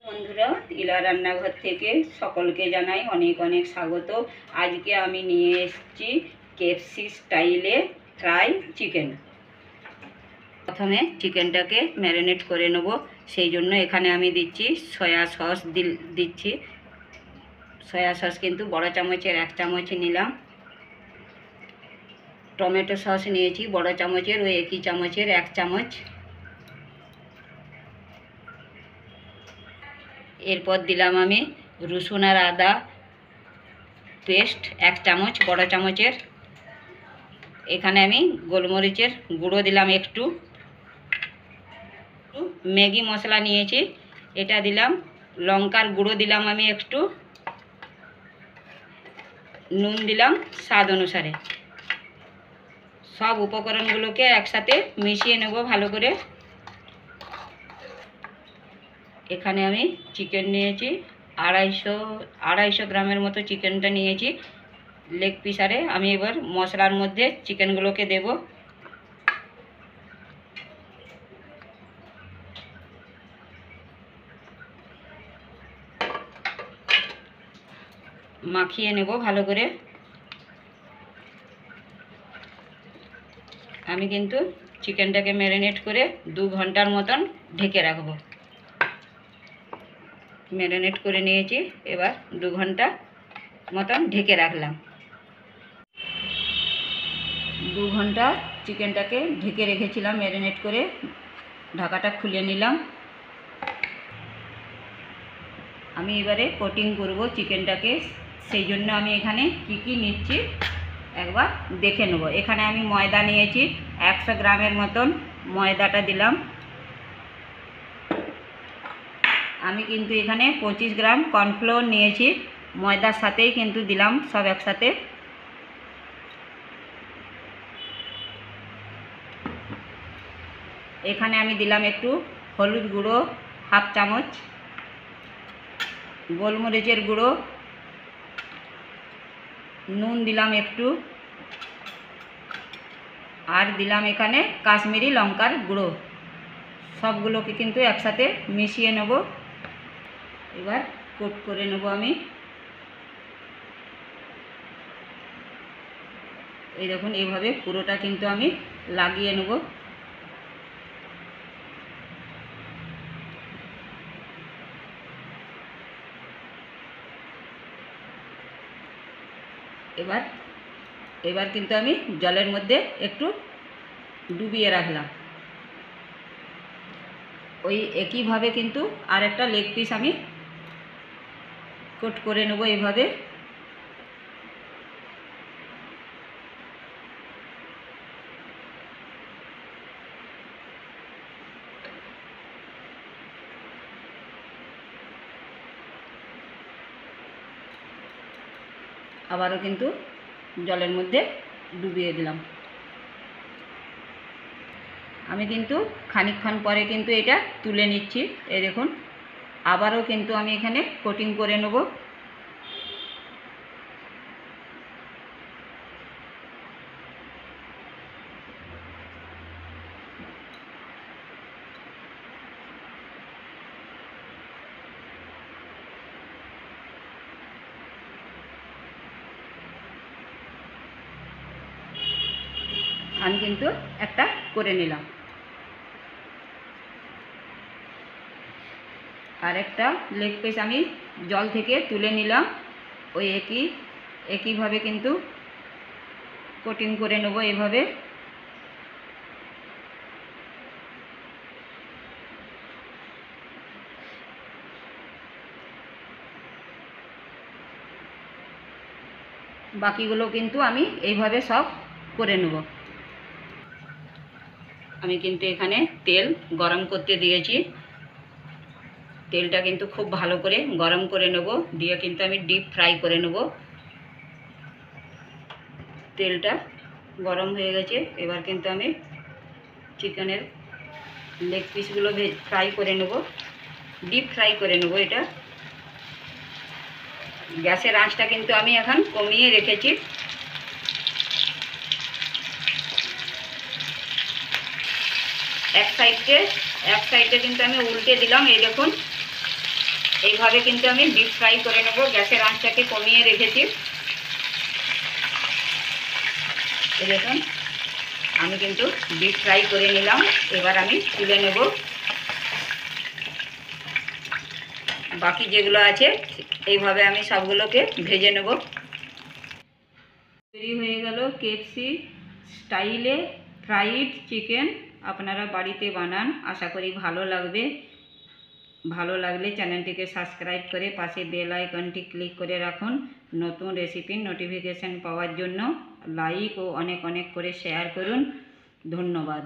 বন্ধুরা, ইলা রান্নাঘর থেকে সকলকে জানাই অনেক অনেক স্বাগত। আজকে আমি নিয়ে এসেছি কেএফসি স্টাইলে ফ্রাই চিকেন। প্রথমে চিকেনটাকে ম্যারিনেট করে নেব, সেই জন্য এখানে আমি দিচ্ছি সয়া সস দিচ্ছি। সয়া সস কিন্তু বড় চামচের 1 চামচ নিলাম। টমেটো সস নিয়েছি বড় চামচের ওই একই চামচের 1 চামচ। এরপর দিলাম আমি রসুন আর আদা পেস্ট 1 চামচ বড় চামচের। এখানে আমি গোলমরিচের গুঁড়ো দিলাম একটু, ম্যাগি মশলা নিয়েছি এটা দিলাম, লঙ্কার গুঁড়ো দিলাম আমি একটু, নুন দিলাম স্বাদ অনুসারে। সব উপকরণগুলোকে একসাথে মিশিয়ে নেব ভালো করে। এখানে আমি চিকেন নিয়েছি 250 গ্রামের মতো চিকেনটা নিয়েছি লেগ পিসারে। আমি এবার মশলার মধ্যে চিকেনগুলোকে দেব। মাখিয়ে নেব ভালো করে। আমি কিন্তু চিকেনটাকে ম্যারিনেট করে 2 ঘন্টার মতন ঢেকে রাখবো। ম্যারিনেট করে নিয়েছি, এবার 2 ঘন্টা মতন ঢেকে রাখলাম। 2 ঘন্টা চিকেনটাকে ঢেকে রেখেছিলাম ম্যারিনেট করে। ঢাকাটা খুলে নিলাম। আমি এবারে কোটিং করব চিকেনটাকে, সেই জন্য আমি এখানে কি নিচ্ছি একবার দেখে নেব। এখানে আমি ময়দা নিয়েছি 100 গ্রামের মতন ময়দাটা দিলাম। আমি কিন্তু এখানে 25 গ্রাম কর্নফ্লোর নিয়েছি, ময়দার সাথেই কিন্তু দিলাম সব একসাথে। এখানে আমি দিলাম একটু হলুদ গুঁড়ো 1/2 চামচ, গোলমরিচের গুঁড়ো, নুন দিলাম একটু, আর দিলাম এখানে কাশ্মীরি লঙ্কার গুঁড়ো। সবগুলোকে কিন্তু একসাথে মিশিয়ে নেব। এবার কোট করে নেব আমি। এই দেখুন এইভাবে পুরোটা কিন্তু আমি লাগিয়ে নেব। এবার কিন্তু আমি জলের মধ্যে একটু ডুবিয়ে রাখলাম। ওই একইভাবে কিন্তু আর একটা লেগ পিস আমি কোট করে নেব এইভাবে। আবারও কিন্তু জলের মধ্যে ডুবিয়ে দিলাম। আমি কিন্তু খানিকক্ষণ পরে কিন্তু এটা তুলে নিচ্ছি। এই দেখুন আবারও কিন্তু আমি এখানে কোটিং করে নেব। আমি কিন্তু একটা করে নিলাম। আর একটা লেগ পিস আমি জল থেকে তুলে নিলাম। ওই একইভাবে কিন্তু কোটিং করে নেব এইভাবে। বাকিগুলো কিন্তু আমি এইভাবে সব করে নেব। আমি কিন্তু এখানে তেল গরম করতে দিয়েছি। তেলটা কিন্তু খুব ভালো করে গরম করে নেব, দিয়ে কিন্তু আমি ডিপ ফ্রাই করে নেব। তেলটা গরম হয়ে গেছে, এবার কিন্তু আমি চিকেনের লেগ পিসগুলো ফ্রাই করে নেব, ডিপ ফ্রাই করে নেব। এটা গ্যাসের আঁচটা কিন্তু আমি এখন কমিয়ে রেখেছি। এক সাইডে কিন্তু আমি উল্টে দিলাম। এই দেখুন এইভাবে কিন্তু আমি ডিপ ফ্রাই করে নেব। গ্যাসের আঁচটাকে কমিয়ে রেখেছি। দেখুন আমি কিন্তু ডিপ ফ্রাই করে নিলাম। এবার আমি তুলে নেব। বাকি যেগুলো আছে এইভাবে আমি সবগুলোকে ভেজে নেব। তৈরি হয়ে গেল কেএফসি স্টাইলে ফ্রাইড চিকেন। আপনারা বাড়িতে বানান, আশা করি ভালো লাগবে। ভালো লাগলে চ্যানেলটিকে সাবস্ক্রাইব করে পাশে বেল আইকনটি ক্লিক করে রাখুন নতুন রেসিপির নোটিফিকেশান পাওয়ার জন্য। লাইক ও অনেক অনেক করে শেয়ার করুন। ধন্যবাদ।